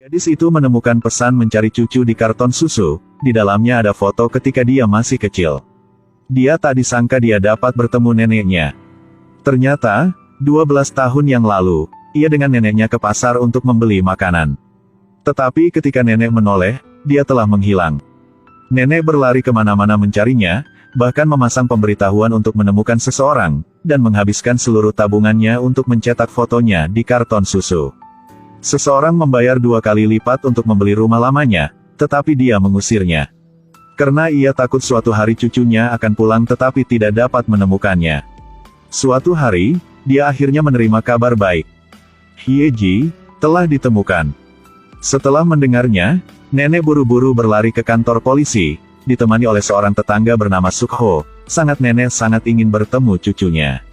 Gadis itu menemukan pesan mencari cucu di karton susu, di dalamnya ada foto ketika dia masih kecil. Dia tak disangka dia dapat bertemu neneknya. Ternyata, 12 tahun yang lalu, ia dengan neneknya ke pasar untuk membeli makanan. Tetapi ketika nenek menoleh, dia telah menghilang. Nenek berlari kemana-mana mencarinya, bahkan memasang pemberitahuan untuk menemukan seseorang, dan menghabiskan seluruh tabungannya untuk mencetak fotonya di karton susu. Seseorang membayar 2 kali lipat untuk membeli rumah lamanya, tetapi dia mengusirnya. Karena ia takut suatu hari cucunya akan pulang tetapi tidak dapat menemukannya. Suatu hari, dia akhirnya menerima kabar baik. Hyeji telah ditemukan. Setelah mendengarnya, nenek buru-buru berlari ke kantor polisi, ditemani oleh seorang tetangga bernama Sukho. Nenek sangat ingin bertemu cucunya.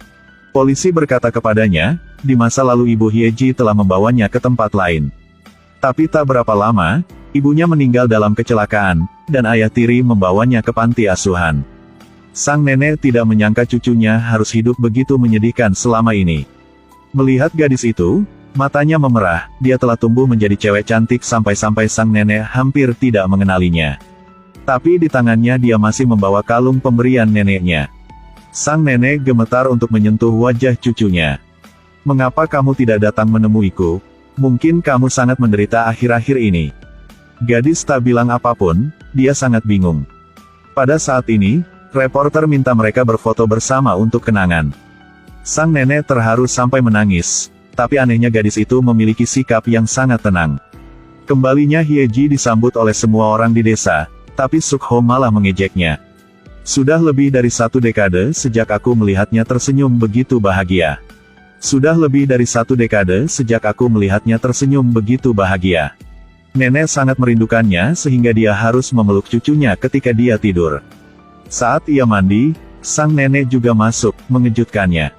Polisi berkata kepadanya, di masa lalu ibu Hyeji telah membawanya ke tempat lain. Tapi tak berapa lama, ibunya meninggal dalam kecelakaan, dan ayah tiri membawanya ke panti asuhan. Sang nenek tidak menyangka cucunya harus hidup begitu menyedihkan selama ini. Melihat gadis itu, matanya memerah, dia telah tumbuh menjadi cewek cantik sampai-sampai sang nenek hampir tidak mengenalinya. Tapi di tangannya dia masih membawa kalung pemberian neneknya. Sang nenek gemetar untuk menyentuh wajah cucunya. "Mengapa kamu tidak datang menemuiku? Mungkin kamu sangat menderita akhir-akhir ini." Gadis tak bilang apapun, dia sangat bingung. Pada saat ini, reporter minta mereka berfoto bersama untuk kenangan. Sang nenek terharu sampai menangis, tapi anehnya gadis itu memiliki sikap yang sangat tenang. Kembalinya Hyeji disambut oleh semua orang di desa, tapi Sukho malah mengejeknya. "Sudah lebih dari 1 dekade sejak aku melihatnya tersenyum begitu bahagia. Sudah lebih dari 1 dekade sejak aku melihatnya tersenyum begitu bahagia." Nenek sangat merindukannya sehingga dia harus memeluk cucunya ketika dia tidur. Saat ia mandi, sang nenek juga masuk, mengejutkannya.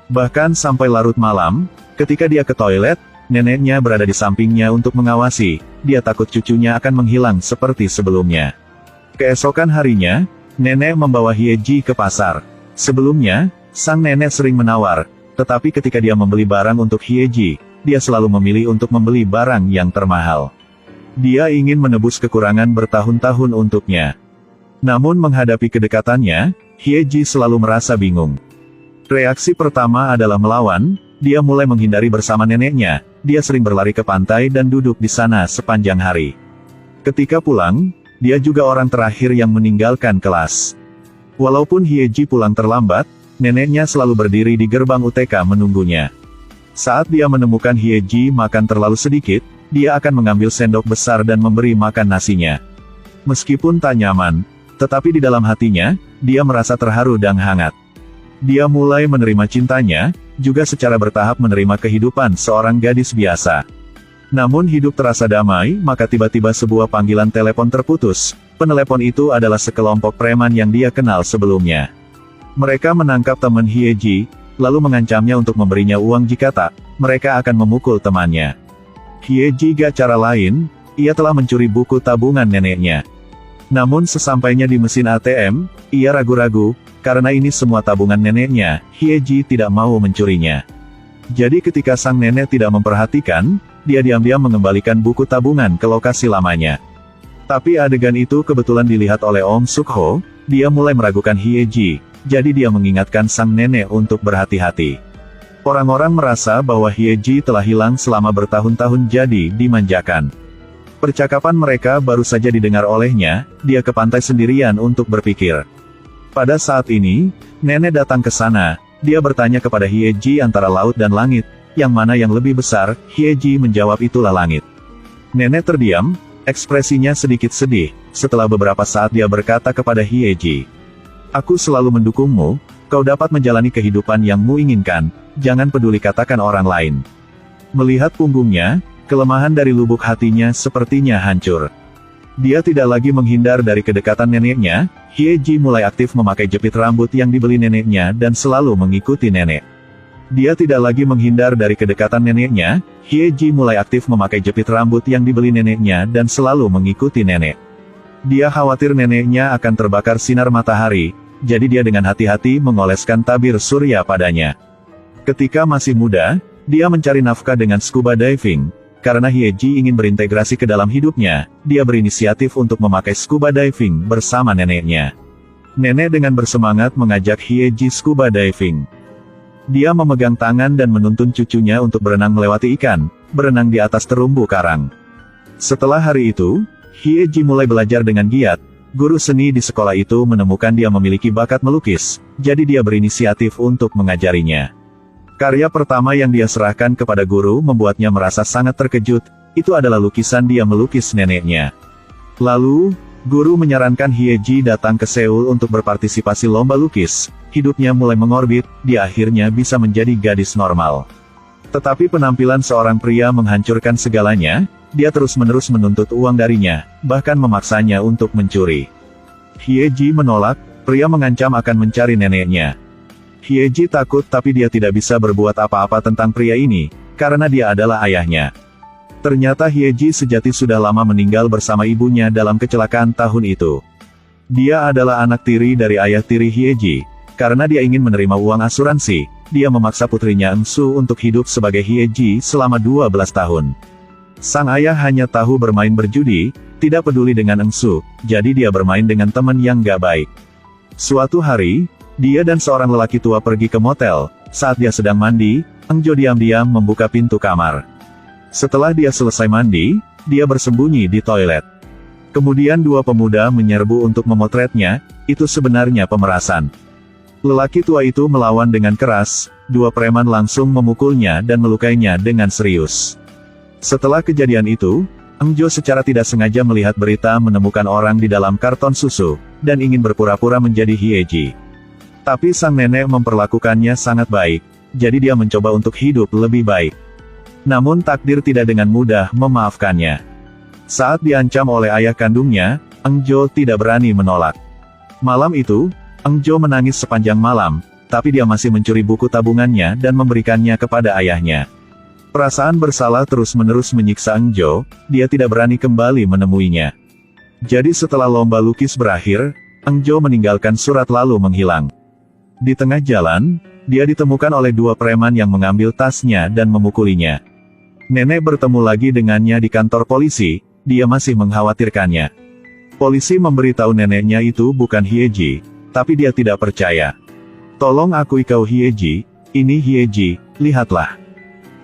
Bahkan sampai larut malam, ketika dia ke toilet, neneknya berada di sampingnya untuk mengawasi, dia takut cucunya akan menghilang seperti sebelumnya. Keesokan harinya, nenek membawa Hyeji ke pasar. Sebelumnya, sang nenek sering menawar, tetapi ketika dia membeli barang untuk Hyeji, dia selalu memilih untuk membeli barang yang termahal. Dia ingin menebus kekurangan bertahun-tahun untuknya. Namun menghadapi kedekatannya, Hyeji selalu merasa bingung. Reaksi pertama adalah melawan, dia mulai menghindari bersama neneknya, dia sering berlari ke pantai dan duduk di sana sepanjang hari. Ketika pulang, dia juga orang terakhir yang meninggalkan kelas. Walaupun Hyeji pulang terlambat, neneknya selalu berdiri di gerbang UTK menunggunya. Saat dia menemukan Hyeji makan terlalu sedikit, dia akan mengambil sendok besar dan memberi makan nasinya. Meskipun tak nyaman, tetapi di dalam hatinya, dia merasa terharu dan hangat. Dia mulai menerima cintanya, juga secara bertahap menerima kehidupan seorang gadis biasa. Namun hidup terasa damai, maka tiba-tiba sebuah panggilan telepon terputus. Penelepon itu adalah sekelompok preman yang dia kenal sebelumnya. Mereka menangkap teman Hyeji, lalu mengancamnya untuk memberinya uang jika tak, mereka akan memukul temannya. Hyeji gak cara lain, ia telah mencuri buku tabungan neneknya. Namun sesampainya di mesin ATM, ia ragu-ragu, karena ini semua tabungan neneknya, Hyeji tidak mau mencurinya. Jadi ketika sang nenek tidak memperhatikan, dia diam-diam mengembalikan buku tabungan ke lokasi lamanya. Tapi adegan itu kebetulan dilihat oleh Om Sukho, dia mulai meragukan Hyeji, jadi dia mengingatkan sang nenek untuk berhati-hati. Orang-orang merasa bahwa Hyeji telah hilang selama bertahun-tahun jadi dimanjakan. Percakapan mereka baru saja didengar olehnya, dia ke pantai sendirian untuk berpikir. Pada saat ini, nenek datang ke sana, dia bertanya kepada Hyeji antara laut dan langit, yang mana yang lebih besar, Hyeji menjawab itulah langit. Nenek terdiam, ekspresinya sedikit sedih, setelah beberapa saat dia berkata kepada Hyeji, "Aku selalu mendukungmu, kau dapat menjalani kehidupan yang mu inginkan, jangan peduli katakan orang lain." Melihat punggungnya, kelemahan dari lubuk hatinya sepertinya hancur. Dia tidak lagi menghindar dari kedekatan neneknya, Hyeji mulai aktif memakai jepit rambut yang dibeli neneknya dan selalu mengikuti nenek. Dia tidak lagi menghindar dari kedekatan neneknya, Hyeji mulai aktif memakai jepit rambut yang dibeli neneknya dan selalu mengikuti nenek. Dia khawatir neneknya akan terbakar sinar matahari, jadi dia dengan hati-hati mengoleskan tabir surya padanya. Ketika masih muda, dia mencari nafkah dengan scuba diving, karena Hyeji ingin berintegrasi ke dalam hidupnya, dia berinisiatif untuk memakai scuba diving bersama neneknya. Nenek dengan bersemangat mengajak Hyeji scuba diving. Dia memegang tangan dan menuntun cucunya untuk berenang melewati ikan, berenang di atas terumbu karang. Setelah hari itu, Hyeji mulai belajar dengan giat. Guru seni di sekolah itu menemukan dia memiliki bakat melukis, jadi dia berinisiatif untuk mengajarinya. Karya pertama yang dia serahkan kepada guru membuatnya merasa sangat terkejut, itu adalah lukisan dia melukis neneknya. Lalu, guru menyarankan Hyeji datang ke Seoul untuk berpartisipasi lomba lukis, hidupnya mulai mengorbit, dia akhirnya bisa menjadi gadis normal. Tetapi penampilan seorang pria menghancurkan segalanya, dia terus-menerus menuntut uang darinya, bahkan memaksanya untuk mencuri. Hyeji menolak, pria mengancam akan mencari neneknya. Hyeji takut tapi dia tidak bisa berbuat apa-apa tentang pria ini, karena dia adalah ayahnya. Ternyata Hyeji sejati sudah lama meninggal bersama ibunya dalam kecelakaan tahun itu. Dia adalah anak tiri dari ayah tiri Hyeji. Karena dia ingin menerima uang asuransi, dia memaksa putrinya Engsu untuk hidup sebagai Hyeji selama 12 tahun. Sang ayah hanya tahu bermain berjudi, tidak peduli dengan Engsu, jadi dia bermain dengan teman yang gak baik. Suatu hari, dia dan seorang lelaki tua pergi ke motel. Saat dia sedang mandi, Engjo diam-diam membuka pintu kamar. Setelah dia selesai mandi, dia bersembunyi di toilet. Kemudian dua pemuda menyerbu untuk memotretnya, itu sebenarnya pemerasan. Lelaki tua itu melawan dengan keras, dua preman langsung memukulnya dan melukainya dengan serius. Setelah kejadian itu, Engjo secara tidak sengaja melihat berita menemukan orang di dalam karton susu, dan ingin berpura-pura menjadi Hyeji. Tapi sang nenek memperlakukannya sangat baik, jadi dia mencoba untuk hidup lebih baik. Namun takdir tidak dengan mudah memaafkannya. Saat diancam oleh ayah kandungnya, Engjo tidak berani menolak. Malam itu, Engjo menangis sepanjang malam, tapi dia masih mencuri buku tabungannya dan memberikannya kepada ayahnya. Perasaan bersalah terus-menerus menyiksa Engjo, dia tidak berani kembali menemuinya. Jadi setelah lomba lukis berakhir, Engjo meninggalkan surat lalu menghilang. Di tengah jalan, dia ditemukan oleh dua preman yang mengambil tasnya dan memukulinya. Nenek bertemu lagi dengannya di kantor polisi, dia masih mengkhawatirkannya. Polisi memberitahu neneknya itu bukan Hyeji, tapi dia tidak percaya. "Tolong akui kau Hyeji, ini Hyeji, lihatlah."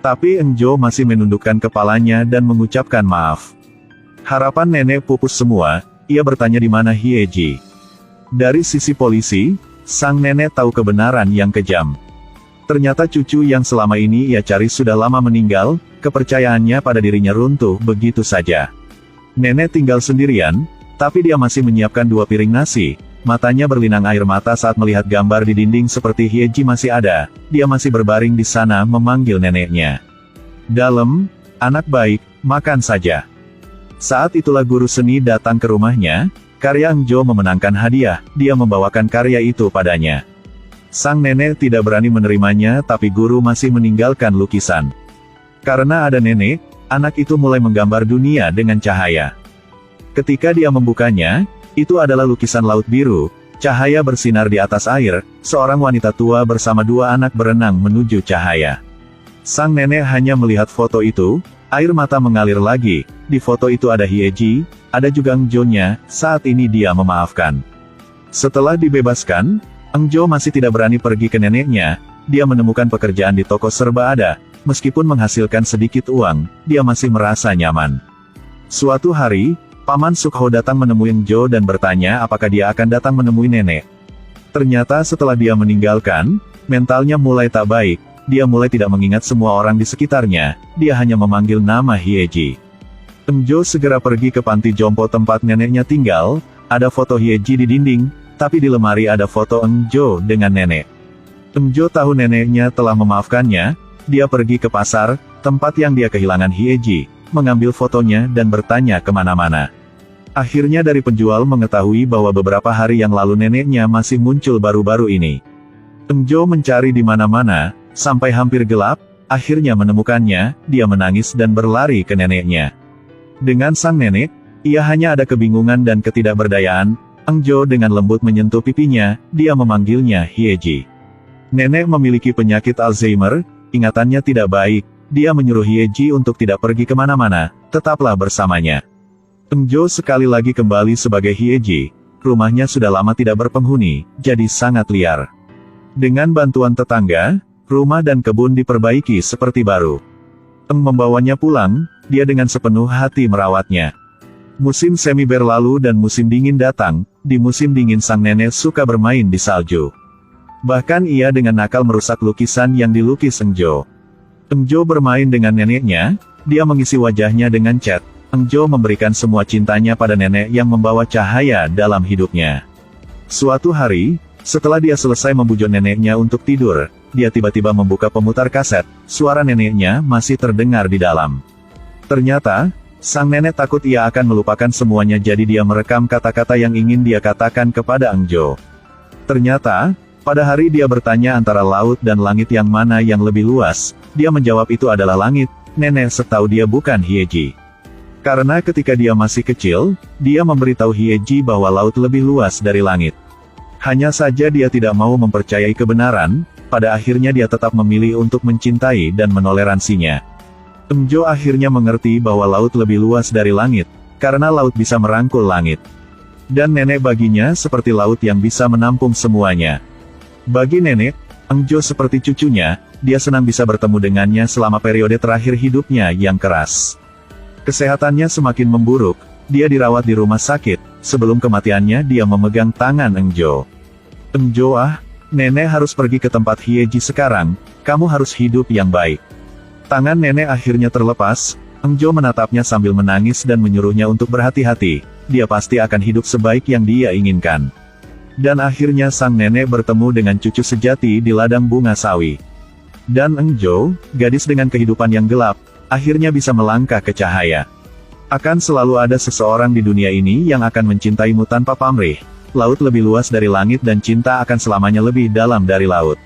Tapi Engjo masih menundukkan kepalanya dan mengucapkan maaf. Harapan nenek pupus semua, ia bertanya di mana Hyeji. Dari sisi polisi, sang nenek tahu kebenaran yang kejam. Ternyata cucu yang selama ini ia cari sudah lama meninggal, kepercayaannya pada dirinya runtuh begitu saja. Nenek tinggal sendirian, tapi dia masih menyiapkan 2 piring nasi, matanya berlinang air mata saat melihat gambar di dinding seperti Hyeji masih ada, dia masih berbaring di sana memanggil neneknya. "Dalam, anak baik, makan saja." Saat itulah guru seni datang ke rumahnya. Karya Engjo memenangkan hadiah, dia membawakan karya itu padanya. Sang nenek tidak berani menerimanya tapi guru masih meninggalkan lukisan. Karena ada nenek, anak itu mulai menggambar dunia dengan cahaya. Ketika dia membukanya, itu adalah lukisan laut biru, cahaya bersinar di atas air, seorang wanita tua bersama 2 anak berenang menuju cahaya. Sang nenek hanya melihat foto itu, air mata mengalir lagi, di foto itu ada Hyeji, ada juga Engjo-nya, saat ini dia memaafkan. Setelah dibebaskan, Engjo masih tidak berani pergi ke neneknya, dia menemukan pekerjaan di toko serba ada, meskipun menghasilkan sedikit uang, dia masih merasa nyaman. Suatu hari, Paman Sukho datang menemui Engjo dan bertanya apakah dia akan datang menemui nenek. Ternyata setelah dia meninggalkan, mentalnya mulai tak baik, dia mulai tidak mengingat semua orang di sekitarnya, dia hanya memanggil nama Hyeji. Engjo segera pergi ke panti jompo tempat neneknya tinggal, ada foto Hyeji di dinding, tapi di lemari ada foto Engjo dengan nenek. Engjo tahu neneknya telah memaafkannya, dia pergi ke pasar, tempat yang dia kehilangan Hyeji, mengambil fotonya dan bertanya kemana-mana. Akhirnya dari penjual mengetahui bahwa beberapa hari yang lalu neneknya masih muncul baru-baru ini. Engjo mencari di mana-mana, sampai hampir gelap, akhirnya menemukannya, dia menangis dan berlari ke neneknya. Dengan sang nenek, ia hanya ada kebingungan dan ketidakberdayaan. Engjo dengan lembut menyentuh pipinya, dia memanggilnya Hyeji. Nenek memiliki penyakit Alzheimer, ingatannya tidak baik, dia menyuruh Hyeji untuk tidak pergi kemana-mana, tetaplah bersamanya. Engjo sekali lagi kembali sebagai Hyeji. Rumahnya sudah lama tidak berpenghuni, jadi sangat liar. Dengan bantuan tetangga, rumah dan kebun diperbaiki seperti baru. Eng membawanya pulang, dia dengan sepenuh hati merawatnya. Musim semi berlalu dan musim dingin datang. Di musim dingin sang nenek suka bermain di salju. Bahkan ia dengan nakal merusak lukisan yang dilukis Engjo. Engjo bermain dengan neneknya, dia mengisi wajahnya dengan cat. Engjo memberikan semua cintanya pada nenek yang membawa cahaya dalam hidupnya. Suatu hari, setelah dia selesai membujuk neneknya untuk tidur, dia tiba-tiba membuka pemutar kaset, suara neneknya masih terdengar di dalam. Ternyata, sang nenek takut ia akan melupakan semuanya jadi dia merekam kata-kata yang ingin dia katakan kepada Engjo. Ternyata, pada hari dia bertanya antara laut dan langit yang mana yang lebih luas, dia menjawab itu adalah langit. Nenek setahu dia bukan Hyeji. Karena ketika dia masih kecil, dia memberitahu Hyeji bahwa laut lebih luas dari langit. Hanya saja dia tidak mau mempercayai kebenaran, pada akhirnya dia tetap memilih untuk mencintai dan menoleransinya. Engjo akhirnya mengerti bahwa laut lebih luas dari langit, karena laut bisa merangkul langit. Dan nenek baginya seperti laut yang bisa menampung semuanya. Bagi nenek, Engjo seperti cucunya, dia senang bisa bertemu dengannya selama periode terakhir hidupnya yang keras. Kesehatannya semakin memburuk, dia dirawat di rumah sakit, sebelum kematiannya dia memegang tangan Engjo. Engjo nenek harus pergi ke tempat Hyeji sekarang, kamu harus hidup yang baik. Tangan nenek akhirnya terlepas, Engjo menatapnya sambil menangis dan menyuruhnya untuk berhati-hati, dia pasti akan hidup sebaik yang dia inginkan. Dan akhirnya sang nenek bertemu dengan cucu sejati di ladang bunga sawi. Dan Engjo, gadis dengan kehidupan yang gelap, akhirnya bisa melangkah ke cahaya. Akan selalu ada seseorang di dunia ini yang akan mencintaimu tanpa pamrih. Laut lebih luas dari langit dan cinta akan selamanya lebih dalam dari laut.